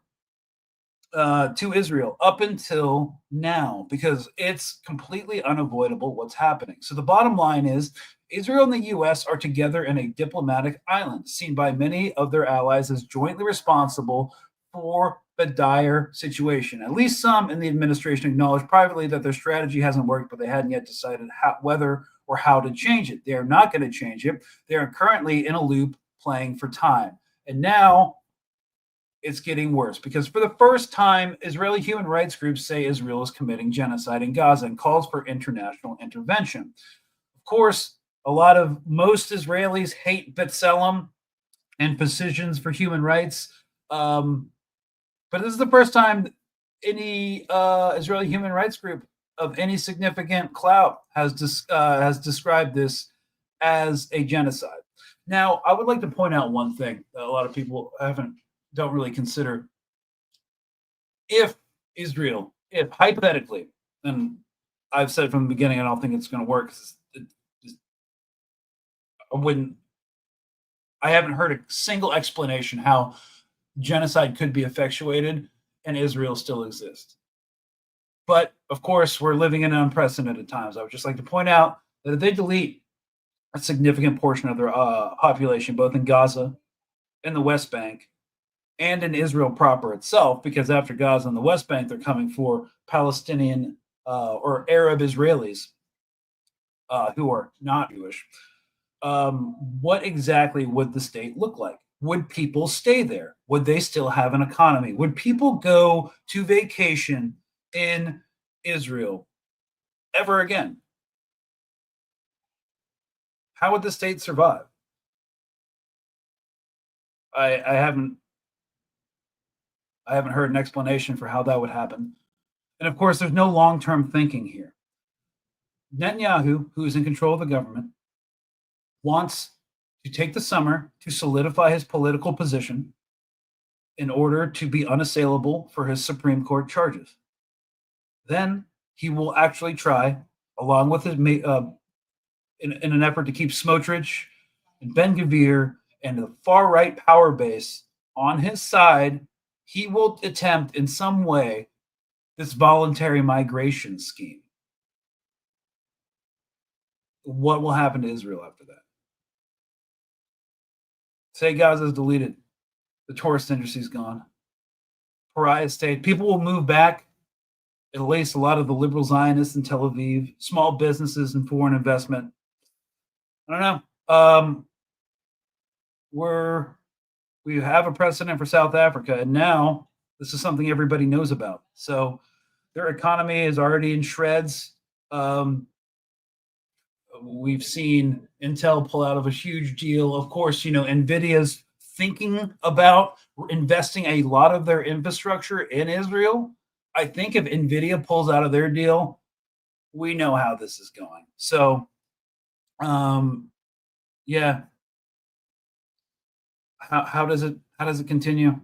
to Israel up until now because it's completely unavoidable what's happening. So the bottom line is Israel and the U.S. are together in a diplomatic island, seen by many of their allies as jointly responsible for the dire situation. At least some in the administration acknowledge privately that their strategy hasn't worked, but they hadn't yet decided whether or how to change it. They are not going to change it. They are currently in a loop playing for time. And now it's getting worse because for the first time, Israeli human rights groups say Israel is committing genocide in Gaza and calls for international intervention. Of course, most Israelis hate B'Tselem and positions for human rights. But this is the first time any Israeli human rights group of any significant clout has described this as a genocide. Now, I would like to point out one thing that a lot of people don't really consider. If hypothetically, and I've said from the beginning, I don't think it's going to work. I haven't heard a single explanation how genocide could be effectuated and Israel still exists. But of course, we're living in unprecedented times. I would just like to point out that if they delete a significant portion of their population, both in Gaza, in the West Bank, and in Israel proper itself, because after Gaza and the West Bank, they're coming for Palestinian or Arab Israelis who are not Jewish. What exactly would the state look like? Would people stay there? Would they still have an economy? Would people go to vacation in Israel ever again? How would the state survive? I haven't heard an explanation for how that would happen. And of course, there's no long-term thinking here. Netanyahu, who is in control of the government, wants to take the summer to solidify his political position in order to be unassailable for his Supreme Court charges. Then he will actually try, along with his in an effort to keep Smotrich and Ben-Gvir and the far-right power base on his side, he will attempt in some way this voluntary migration scheme. What will happen to Israel after that? Say Gaza is deleted. The tourist industry is gone. Pariah state. People will move back. At least a lot of the liberal Zionists in Tel Aviv, small businesses and foreign investment. I don't know. We have a precedent for South Africa, and now this is something everybody knows about. So their economy is already in shreds. We've seen Intel pull out of a huge deal. Of course, NVIDIA's thinking about investing a lot of their infrastructure in Israel. I think if NVIDIA pulls out of their deal, we know how this is going. So, yeah. How does it continue?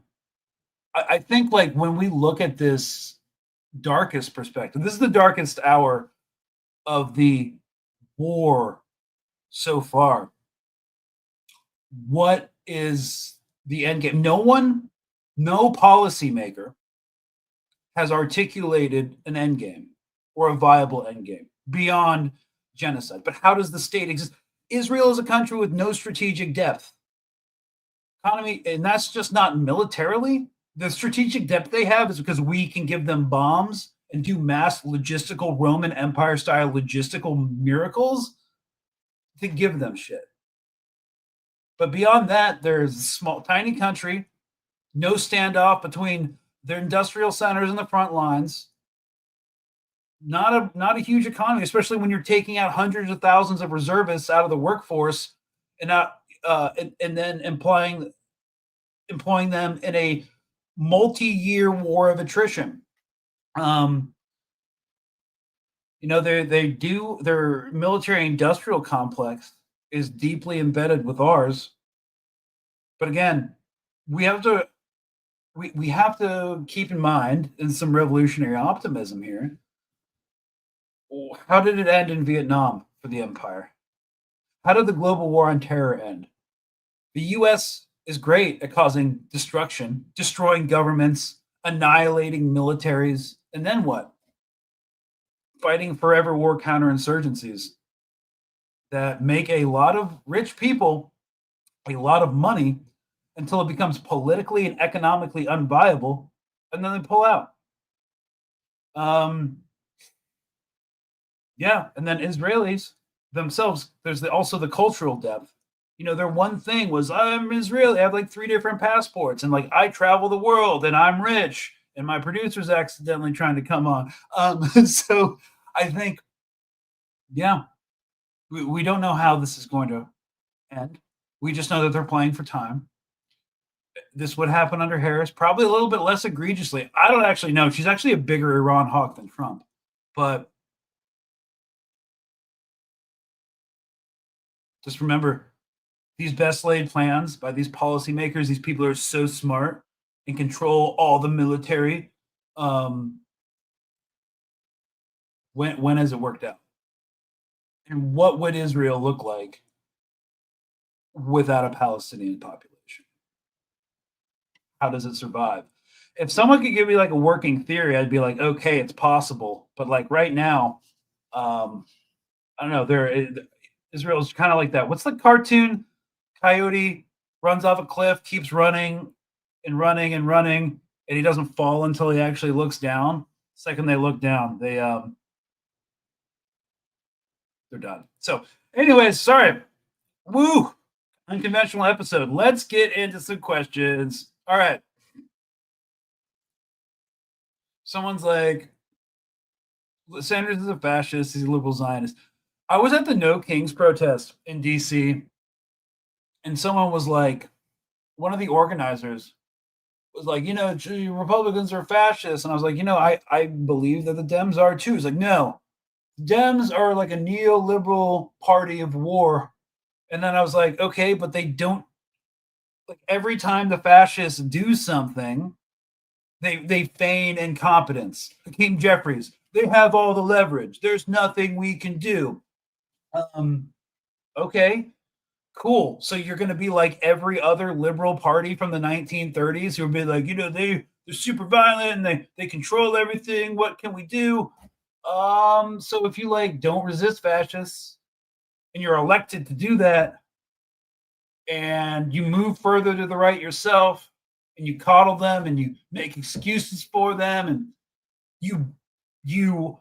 I think like when we look at this darkest perspective, this is the darkest hour of the war so far. What is the end game? No policymaker has articulated an end game or a viable end game beyond genocide. But how does the state exist? Israel is a country with no strategic depth. Economy, and that's just not militarily. The strategic depth they have is because we can give them bombs and do mass logistical Roman Empire style logistical miracles to give them shit. But beyond that, there's a small, tiny country, no standoff between their industrial centers and the front lines. Not a huge economy, especially when you're taking out hundreds of thousands of reservists out of the workforce and then employing them in a multi-year war of attrition. Their military industrial complex is deeply embedded with ours. But again, we have to keep in mind, in some revolutionary optimism here, how did it end in Vietnam for the empire? How did the global war on terror end? The U.S. is great at causing destruction, destroying governments, annihilating militaries, and then what? Fighting forever war counterinsurgencies that make a lot of rich people a lot of money until it becomes politically and economically unviable, and then they pull out. And then Israelis themselves, there's also the cultural depth. Their one thing was, I'm Israeli. I have like 3 different passports, and like I travel the world, and I'm rich, and my producer's accidentally trying to come on. So I think, we don't know how this is going to end. We just know that they're playing for time. This would happen under Harris, probably a little bit less egregiously. I don't actually know. She's actually a bigger Iran hawk than Trump. But just remember, these best laid plans by these policymakers, these people are so smart and control all the military. When has it worked out? And what would Israel look like without a Palestinian population? How does it survive? If someone could give me like a working theory, I'd be like, okay, it's possible. But like right now, I don't know. Israel's kind of like that. What's the cartoon? Coyote runs off a cliff, keeps running and running and running, and he doesn't fall until he actually looks down. The second they look down, they're done. So, anyways, sorry. Woo! Unconventional episode. Let's get into some questions. All right. Someone's like, Sanders is a fascist. He's a liberal Zionist. I was at the No Kings protest in D.C., and someone was like, one of the organizers was like, Republicans are fascists. And I was like, I believe that the Dems are too. He's like, no, Dems are like a neoliberal party of war. And then I was like, okay, but they don't, like every time the fascists do something, they feign incompetence. Hakeem Jeffries, they have all the leverage. There's nothing we can do. Okay, cool. So you're going to be like every other liberal party from the 1930s who would be like, they're super violent and they control everything. What can we do? So if you like don't resist fascists and you're elected to do that, and you move further to the right yourself, and you coddle them and you make excuses for them, and you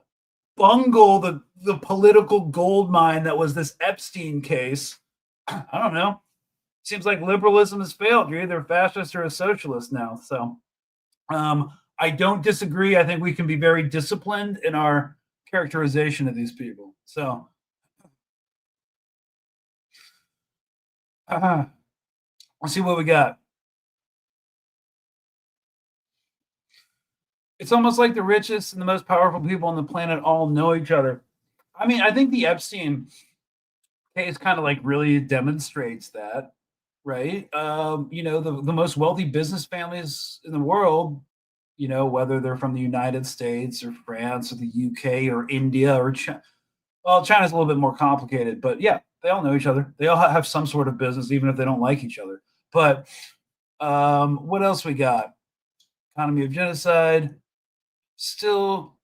bungle the political gold mine that was this Epstein case. I don't know. Seems like liberalism has failed. You're either a fascist or a socialist now. So I don't disagree. I think we can be very disciplined in our characterization of these people. So let's see what we got. It's almost like the richest and the most powerful people on the planet all know each other. I mean, I think the Epstein case kind of like really demonstrates that, right? The most wealthy business families in the world, whether they're from the United States or France or the UK or India or China. Well, China's a little bit more complicated, but yeah, they all know each other. They all have some sort of business, even if they don't like each other. But what else we got? Economy of genocide. Still,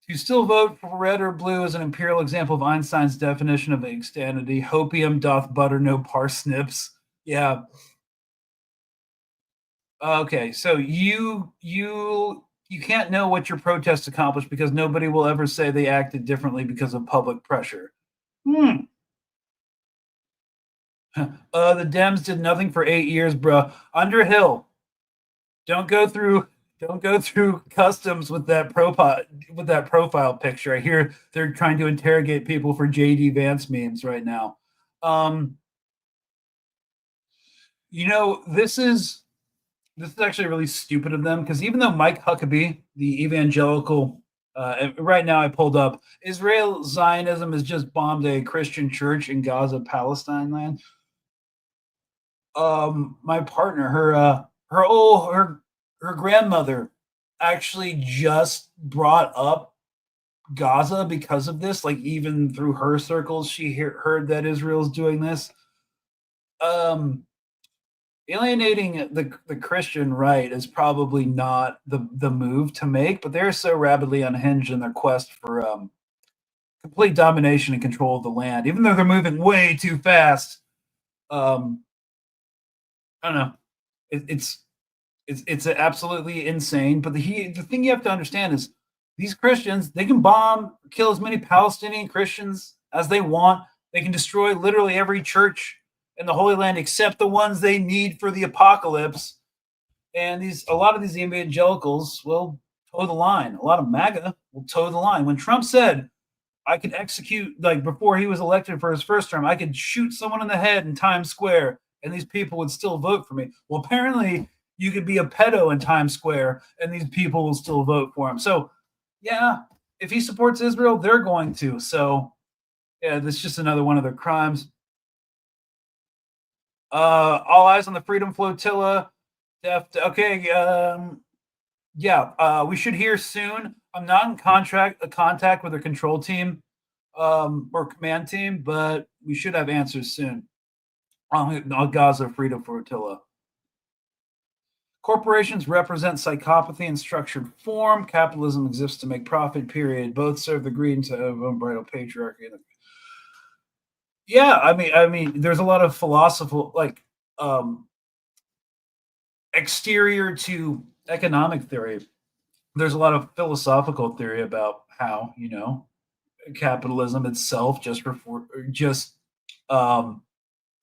you still vote for red or blue as an imperial example of Einstein's definition of insanity. Hopium doth butter no parsnips. Yeah. Okay, so you can't know what your protests accomplished because nobody will ever say they acted differently because of public pressure. The Dems did nothing for 8 years, bro. Underhill, don't go through customs with that profile picture. I hear they're trying to interrogate people for JD Vance memes right now. This is actually really stupid of them, because even though Mike Huckabee, the evangelical, right now I pulled up, Israel Zionism has just bombed a Christian church in Gaza, Palestine land. My partner, her grandmother actually just brought up Gaza because of this. Like, even through her circles, she heard that Israel's doing this. Alienating the Christian right is probably not the move to make, but they're so rapidly unhinged in their quest for complete domination and control of the land, even though they're moving way too fast. I don't know. It's absolutely insane. But the thing you have to understand is these Christians, they can bomb, kill as many Palestinian Christians as they want. They can destroy literally every church in the Holy Land except the ones they need for the apocalypse. And a lot of these evangelicals will toe the line. A lot of MAGA will toe the line. When Trump said, I could execute, like before he was elected for his first term, I could shoot someone in the head in Times Square and these people would still vote for me. Well, apparently you could be a pedo in Times Square and these people will still vote for him. So, yeah, if he supports Israel, they're going to. So, yeah, that's just another one of their crimes. All eyes on the Freedom Flotilla. Okay, we should hear soon. I'm not in contact with their control team or command team, but we should have answers soon on Gaza Freedom Flotilla. Corporations represent psychopathy in structured form. Capitalism exists to make profit, period. Both serve the greed of unbridled patriarchy. Yeah, I mean, there's a lot of philosophical, like, exterior to economic theory. There's a lot of philosophical theory about how, capitalism itself just rewards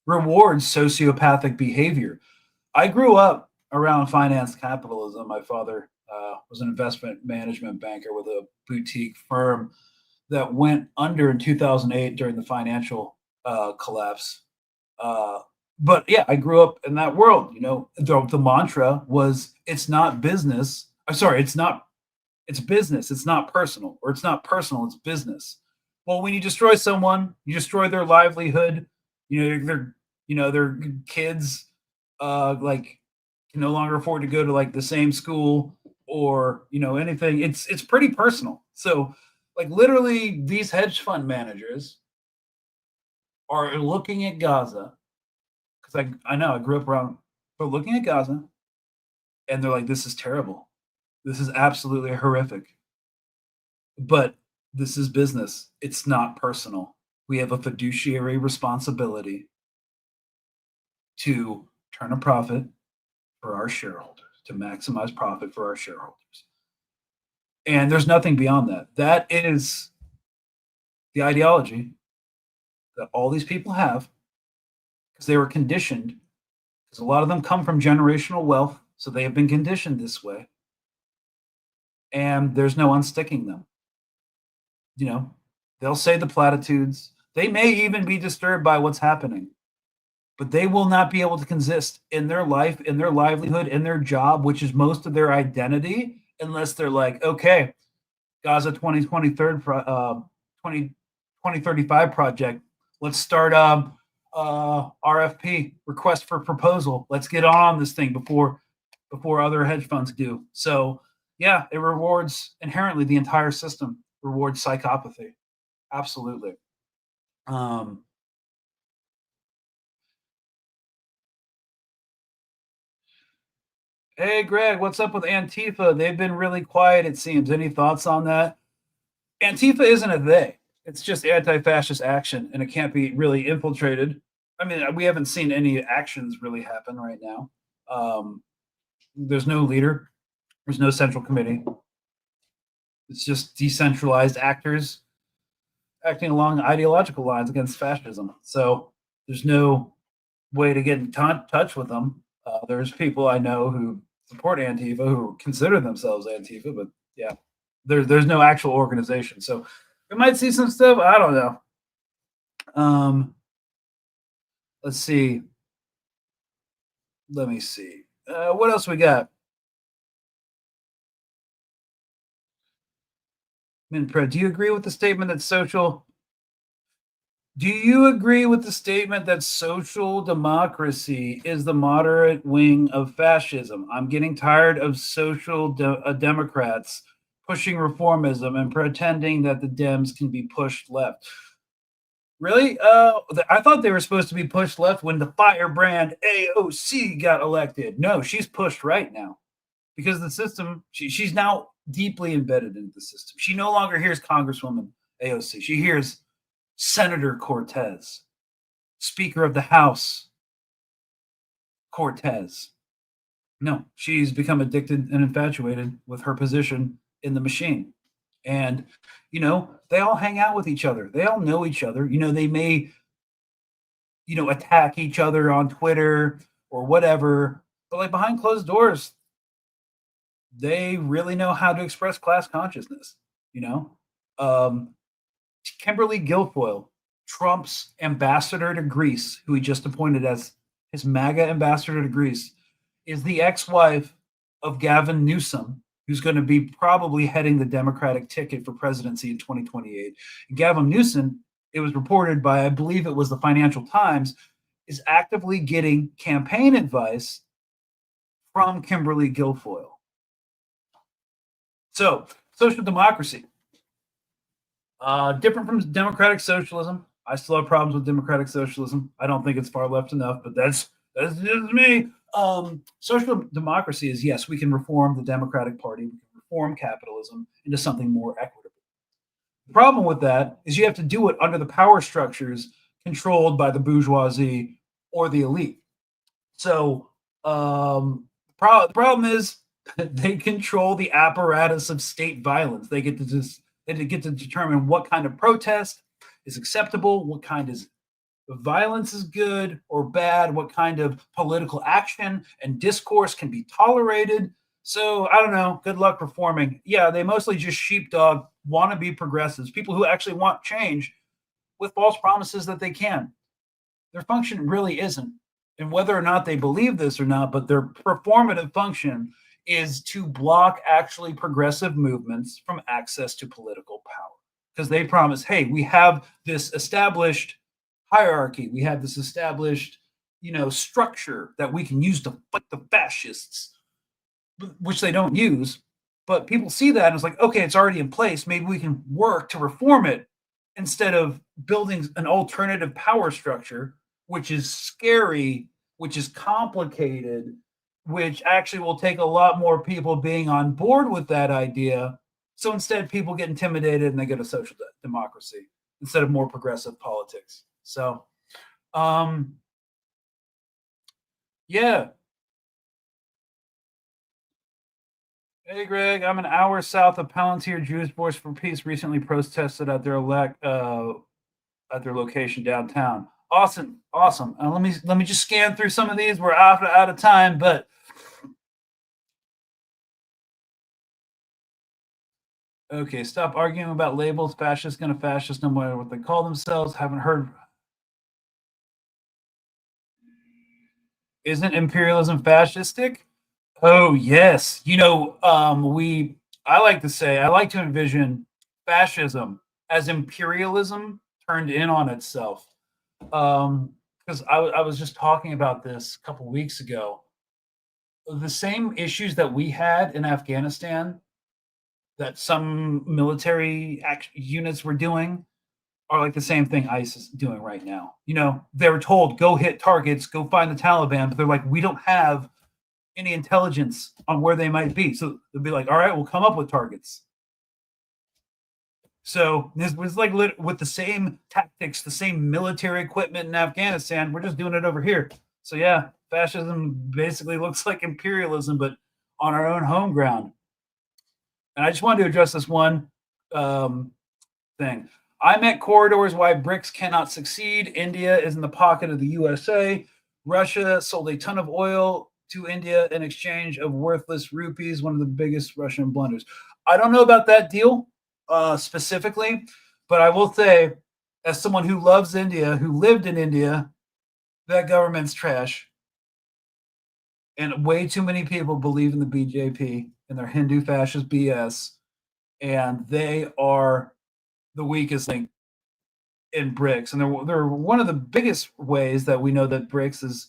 sociopathic behavior. I grew up around finance capitalism. My father was an investment management banker with a boutique firm that went under in 2008 during the financial collapse. But yeah, I grew up in that world. The mantra was, it's not business. I'm sorry, it's business. It's not personal, or it's not personal. It's business. Well, when you destroy someone, you destroy their livelihood. Their kids, like, can no longer afford to go to like the same school or anything. It's pretty personal. So, like, literally, these hedge fund managers are looking at Gaza, because I know I grew up around, but looking at Gaza, and they're like, this is terrible. This is absolutely horrific. But this is business. It's not personal. We have a fiduciary responsibility to turn a profit for our shareholders, to maximize profit for our shareholders. And there's nothing beyond that. That is the ideology that all these people have because they were conditioned, because a lot of them come from generational wealth, so they have been conditioned this way. And there's no unsticking them. You know, they'll say the platitudes. They may even be disturbed by what's happening, but they will not be able to consist in their life, in their livelihood, in their job, which is most of their identity, unless they're like, okay, Gaza 2035 project. Let's start RFP, request for proposal. Let's get on this thing before other hedge funds do. So yeah, it rewards inherently the entire system, rewards psychopathy. Absolutely. Hey, Greg, what's up with Antifa? They've been really quiet, it seems. Any thoughts on that? Antifa isn't a they. It's just anti-fascist action, and it can't be really infiltrated. I mean, we haven't seen any actions really happen right now. There's no leader. There's no central committee. It's just decentralized actors acting along ideological lines against fascism. So there's no way to get in touch with them. There's people I know who support Antifa who consider themselves Antifa, but yeah, there's no actual organization. So we might see some stuff. I don't know. Let's see. Let me see. What else we got? Minpred, do you agree with the statement that social democracy is the moderate wing of fascism? I'm getting tired of social democrats pushing reformism and pretending that the Dems can be pushed left. Really? I thought they were supposed to be pushed left when the firebrand AOC got elected. No, she's pushed right now because the system, she's now deeply embedded into the system. She no longer hears Congresswoman AOC. She hears Senator Cortez, Speaker of the House Cortez. No, she's become addicted and infatuated with her position in the machine. And, you know, they all hang out with each other. They all know each other. You know, they may, you know, attack each other on Twitter or whatever, but like behind closed doors, they really know how to express class consciousness, you know? Kimberly Guilfoyle, Trump's ambassador to Greece, who he just appointed as his MAGA ambassador to Greece, is the ex-wife of Gavin Newsom, who's going to be probably heading the Democratic ticket for presidency in 2028. And Gavin Newsom, it was reported by, I believe it was the Financial Times, is actively getting campaign advice from Kimberly Guilfoyle. So, social democracy. Different from democratic socialism. I still have problems with democratic socialism. I don't think it's far left enough, but that's just me. Social democracy is, yes, we can reform the Democratic Party, we can reform capitalism into something more equitable. The problem with that is you have to do it under the power structures controlled by the bourgeoisie or the elite. So the problem is they control the apparatus of state violence. They get to determine what kind of protest is acceptable, what kind of violence is good or bad, what kind of political action and discourse can be tolerated. So I don't know. Good luck reforming. Yeah, they mostly just sheepdog wannabe progressives, people who actually want change with false promises that they can. Their function really isn't. And whether or not they believe this or not, but their performative function is to block actually progressive movements from access to political power. Because they promise, hey, we have this established hierarchy, we have this established, structure that we can use to fight the fascists, which they don't use. But people see that and it's like, okay, it's already in place. Maybe we can work to reform it. instead of building an alternative power structure, which is scary, which is complicated, which actually will take a lot more people being on board with that idea. So instead, people get intimidated and they go to social democracy instead of more progressive politics. So, yeah. Hey, Greg, I'm an hour south of Palantir. Jewish Voice for Peace recently protested at their location downtown. Awesome. Let me just scan through some of these. We're out of time, but okay. Stop arguing about labels. Fascist gonna fascist, no matter what they call themselves. Haven't heard. Isn't imperialism fascistic? Oh yes. I like to envision fascism as imperialism turned in on itself. Because I was just talking about this a couple weeks ago. The same issues that we had in Afghanistan, that some military units were doing, are like the same thing ICE is doing right now. They were told, go hit targets, go find the Taliban, but they're like, we don't have any intelligence on where they might be. So they'll be like, all right, we'll come up with targets. So this was like with the same tactics, the same military equipment in Afghanistan. We're just doing it over here. So yeah, fascism basically looks like imperialism, but on our own home ground. And I just wanted to address this one thing. I meant corridors why BRICS cannot succeed. India is in the pocket of the USA. Russia sold a ton of oil to India in exchange of worthless rupees, one of the biggest Russian blunders. I don't know about that deal specifically, but I will say, as someone who loves India, who lived in India, that government's trash. And way too many people believe in the BJP and their Hindu fascist BS. And they are the weakest link in BRICS. And they're one of the biggest ways that we know that BRICS is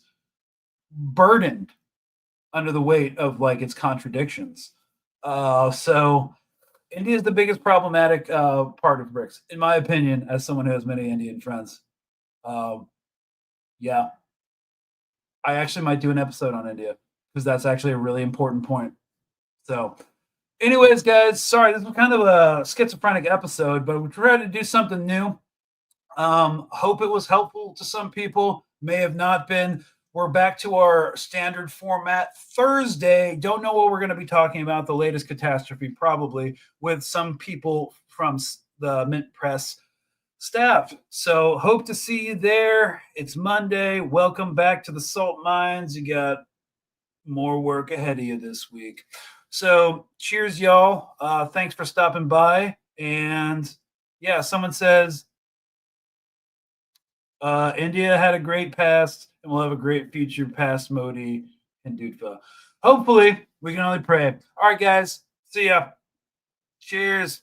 burdened under the weight of like its contradictions. So India is the biggest problematic part of BRICS, in my opinion, as someone who has many Indian friends. Yeah, I actually might do an episode on India because that's actually a really important point. So, anyways, guys, sorry, this was kind of a schizophrenic episode, but we tried to do something new. Hope it was helpful to some people. May have not been. We're back to our standard format Thursday. Don't know what we're going to be talking about. The latest catastrophe, probably, with some people from the Mint Press staff. So hope to see you there. It's Monday. Welcome back to the salt mines. You got more work ahead of you this week. So cheers, y'all. Thanks for stopping by. And yeah, someone says India had a great past and will have a great future past Modi and Dudfa. Hopefully, we can only pray. All right, guys. See ya. Cheers.